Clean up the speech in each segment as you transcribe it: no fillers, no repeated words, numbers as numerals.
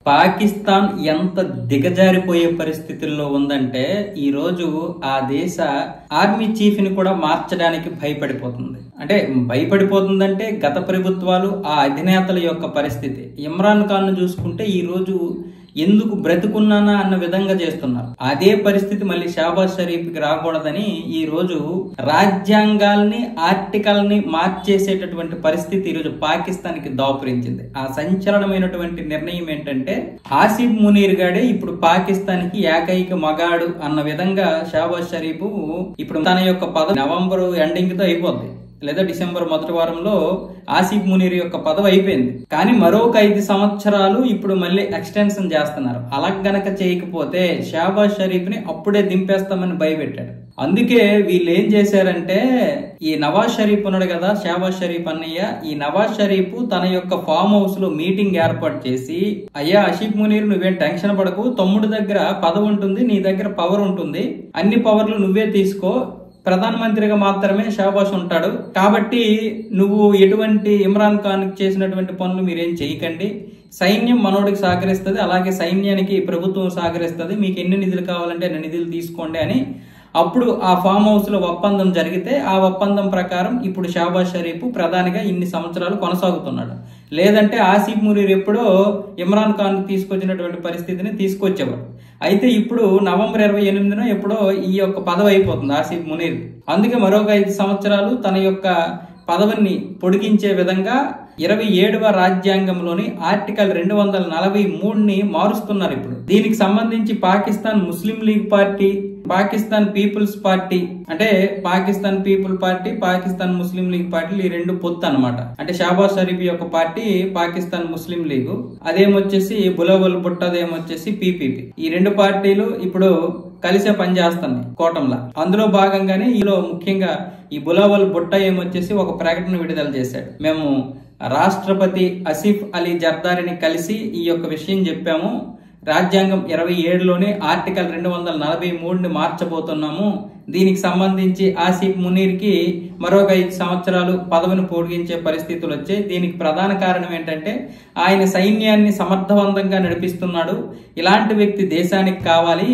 పాకిస్తాన్ ఎంత దిగజారిపోయే పరిస్థితుల్లో ఉందంటే ఈ రోజు ఆ దేశ ఆర్మీ చీఫ్ ని కూడా మార్చడానికి భయపడిపోతుంది. అంటే భయపడిపోతుందంటే గత ప్రభుత్వాలు ఆ అధినేతల యొక్క పరిస్థితి. ఇమ్రాన్ ఖాన్ ను చూసుకుంటే ఈ రోజు ఎందుకు బ్రతుకున్నానా అన్న విధంగా చేస్తున్నారు. అదే పరిస్థితి మళ్ళీ షహబాజ్ షరీఫ్ కి రాకూడదని ఈ రోజు రాజ్యాంగాల్ని ఆర్టికల్ని మార్చేసేటటువంటి పరిస్థితి ఈ రోజు పాకిస్తాన్ కి దాపురించింది. ఆ సంచలనమైనటువంటి నిర్ణయం ఏంటంటే ఆసిఫ్ మునీర్ గాడే ఇప్పుడు పాకిస్తాన్ కి ఏకైక మగాడు అన్న విధంగా షహబాజ్ షరీఫ్ ఇప్పుడు తన యొక్క పదవి నవంబర్ ఎండింగ్ తో అయిపోద్ది, లేదా డిసెంబర్ మొదటి వారంలో ఆసిఫ్ మునీర్ యొక్క పదవి అయిపోయింది. కానీ మరొక 5 సంవత్సరాలు ఇప్పుడు మళ్ళీ ఎక్స్టెన్షన్ చేస్తున్నారు. అలా గనక చేయకపోతే షహబాజ్ షరీఫ్ ని అప్పుడే దింపేస్తామని భయపెట్టాడు. అందుకే వీళ్ళు ఏం చేశారంటే ఈ నవాజ్ షరీఫ్ ఉన్నాడు కదా, షహబాజ్ షరీఫ్ అన్నయ్య, ఈ నవాజ్ షరీఫ్ తన యొక్క ఫామ్ హౌస్ లో మీటింగ్ ఏర్పాటు చేసి, అయ్యా ఆసిఫ్ మునీర్ నువ్వేం టెన్షన్ పడకు, తమ్ముడి దగ్గర పదవి ఉంటుంది, నీ దగ్గర పవర్ ఉంటుంది, అన్ని పవర్లు నువ్వే తీసుకో, ప్రధానమంత్రిగా మాత్రమే షహబాజ్ ఉంటాడు, కాబట్టి నువ్వు ఎటువంటి ఇమ్రాన్ ఖాన్ చేసినటువంటి పనులు మీరేం చేయకండి, సైన్యం మనోడికి సహకరిస్తుంది, అలాగే సైన్యానికి ప్రభుత్వం సహకరిస్తుంది, మీకు ఎన్ని నిధులు కావాలంటే అన్ని నిధులు తీసుకోండి అని అప్పుడు ఆ ఫామ్ హౌస్ లో ఒప్పందం జరిగితే ఆ ఒప్పందం ప్రకారం ఇప్పుడు షహబాజ్ షరీఫ్ ప్రధానిగా ఇన్ని సంవత్సరాలు కొనసాగుతున్నాడు. లేదంటే ఆసిఫ్ మునీర్ ఎప్పుడో ఇమ్రాన్ ఖాన్ తీసుకొచ్చినటువంటి పరిస్థితిని తీసుకొచ్చేవాడు. అయితే ఇప్పుడు నవంబర్ 28న ఎప్పుడో ఈ యొక్క పదవి అయిపోతుంది ఆసిఫ్ మునీర్. అందుకే మరొక 5 సంవత్సరాలు తన యొక్క పదవిని పొడిగించే విధంగా 27వ రాజ్యాంగంలోని ఆర్టికల్ 243ని మారుస్తున్నారు. ఇప్పుడు దీనికి సంబంధించి పాకిస్తాన్ ముస్లిం లీగ్ పార్టీ, పాకిస్తాన్ పీపుల్స్ పార్టీ, అంటే పాకిస్తాన్ పీపుల్ పార్టీ, పాకిస్తాన్ ముస్లిం లీగ్ పార్టీలు ఈ రెండు పొత్తు అన్నమాట. అంటే షహబాజ్ షరీఫ్ యొక్క పార్టీ పాకిస్తాన్ ముస్లిం లీగ్, అదేమొచ్చేసి బులావల్ భుట్టోదేమొచ్చేసి పీపీపీ. ఈ రెండు పార్టీలు ఇప్పుడు కలిసే పనిచేస్తున్నాయి కూటమిలా. అందులో భాగంగానే ఈలో ముఖ్యంగా ఈ బులావల్ భుట్టో ఏమొచ్చేసి ఒక ప్రకటన విడుదల చేశాడు. మేము రాష్ట్రపతి ఆసిఫ్ అలీ జర్దారిని కలిసి ఈ యొక్క విషయం చెప్పాము, రాజ్యాంగం 27లోనే ఆర్టికల్ 243ని మార్చబోతున్నాము, దీనికి సంబంధించి ఆసిఫ్ మునీర్ కి మరొక 5 సంవత్సరాలు పదవిని పొడిగించే పరిస్థితులు వచ్చాయి. దీనికి ప్రధాన కారణం ఏంటంటే ఆయన సైన్యాన్ని సమర్థవంతంగా నడిపిస్తున్నాడు, ఇలాంటి వ్యక్తి దేశానికి కావాలి,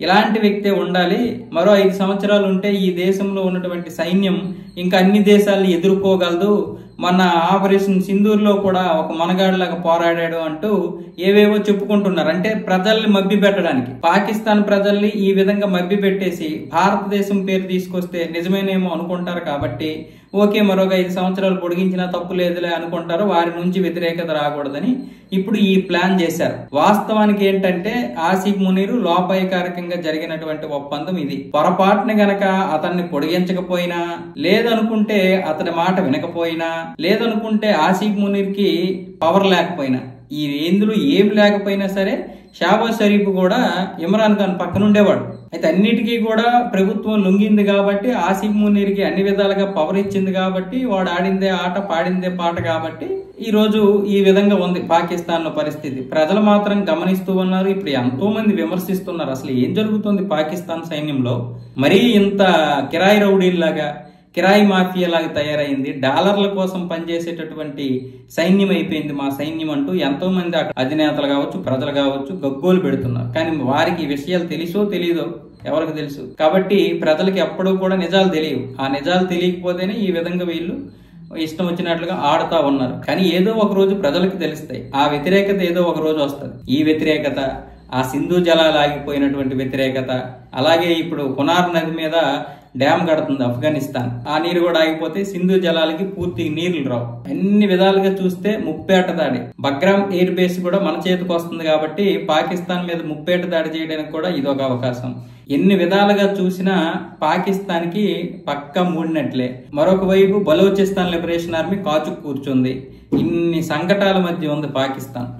ఇలాంటి వ్యక్తే ఉండాలి, మరో 5 సంవత్సరాలు ఉంటే ఈ దేశంలో ఉన్నటువంటి సైన్యం ఇంకా అన్ని దేశాలను ఎదుర్కోగలదు, మన ఆపరేషన్ సింధూర్ లో కూడా ఒక మనగాడిలాగా పోరాడాడు అంటూ ఏవేవో చెప్పుకుంటున్నారు. అంటే ప్రజల్ని మభ్య పెట్టడానికి, పాకిస్తాన్ ప్రజల్ని ఈ విధంగా మభ్య పెట్టేసి భారతదేశం పేరు తీసుకొస్తే నిజమేనేమో అనుకుంటారు. కాబట్టి ఓకే మరొక 5 సంవత్సరాలు పొడిగించినా తప్పు లేదులే అనుకుంటారు, వారి నుంచి వ్యతిరేకత రాకూడదని ఇప్పుడు ఈ ప్లాన్ చేశారు. వాస్తవానికి ఏంటంటే ఆసిఫ్ మునీర్ లోపాయకారకంగా జరిగినటువంటి ఒప్పందం ఇది. పొరపాటున గనక అతన్ని పొడిగించకపోయినా, లేదనుకుంటే అతని మాట వినకపోయినా, లేదనుకుంటే ఆసిఫ్ మునీర్ కి పవర్ లేకపోయినా, ఈ ఇందులో ఏం లేకపోయినా సరే షహబాజ్ షరీఫ్ కూడా ఇమ్రాన్ ఖాన్ పక్కనుండేవాడు. అయితే అన్నిటికీ కూడా ప్రభుత్వం లొంగింది కాబట్టి, ఆసిఫ్ మునీర్ కి అన్ని విధాలుగా పవర్ ఇచ్చింది కాబట్టి, వాడు ఆడిందే ఆట పాడిందే పాట కాబట్టి ఈ రోజు ఈ విధంగా ఉంది పాకిస్తాన్ లో పరిస్థితి. ప్రజలు మాత్రం గమనిస్తూ ఉన్నారు. ఇప్పుడు ఎంతో మంది విమర్శిస్తున్నారు, అసలు ఏం జరుగుతుంది పాకిస్తాన్ సైన్యంలో, మరీ ఇంత కిరాయి రౌడీల్లాగా, కిరాయి మాఫియా లాగా తయారైంది, డాలర్ల కోసం పనిచేసేటటువంటి సైన్యం అయిపోయింది మా సైన్యం అంటూ ఎంతో మంది అధినేతలు కావచ్చు, ప్రజలు కావచ్చు గగ్గోలు పెడుతున్నారు. కానీ వారికి ఈ విషయాలు తెలుసో తెలియదో ఎవరికి తెలుసు. కాబట్టి ప్రజలకి ఎప్పుడూ కూడా నిజాలు తెలియవు. ఆ నిజాలు తెలియకపోతేనే ఈ విధంగా వీళ్ళు ఇష్టం వచ్చినట్లుగా ఆడుతా ఉన్నారు. కానీ ఏదో ఒక రోజు ప్రజలకు తెలుస్తాయి, ఆ వ్యతిరేకత ఏదో ఒక రోజు వస్తుంది. ఈ వ్యతిరేకత, ఆ సింధు జలాలు ఆగిపోయినటువంటి వ్యతిరేకత, అలాగే ఇప్పుడు కునార్ నది మీద డ్యామ్ కడుతుంది ఆఫ్ఘనిస్తాన్, ఆ నీరు కూడా ఆగిపోతే సింధు జలాలకి పూర్తి నీళ్లు రావు. అన్ని విధాలుగా చూస్తే ముప్పేట దాడి, బగ్రామ్ ఎయిర్ బేస్ కూడా మన చేతికి వస్తుంది కాబట్టి పాకిస్తాన్ మీద ముప్పేట దాడి చేయడానికి కూడా ఇదొక అవకాశం. ఎన్ని విధాలుగా చూసినా పాకిస్తాన్ కి పక్కా మూడినట్లే. మరొక వైపు బలూచిస్తాన్ లిబరేషన్ ఆర్మీ కాచుకు కూర్చుంది. ఇన్ని సంకటాల మధ్య ఉంది పాకిస్తాన్.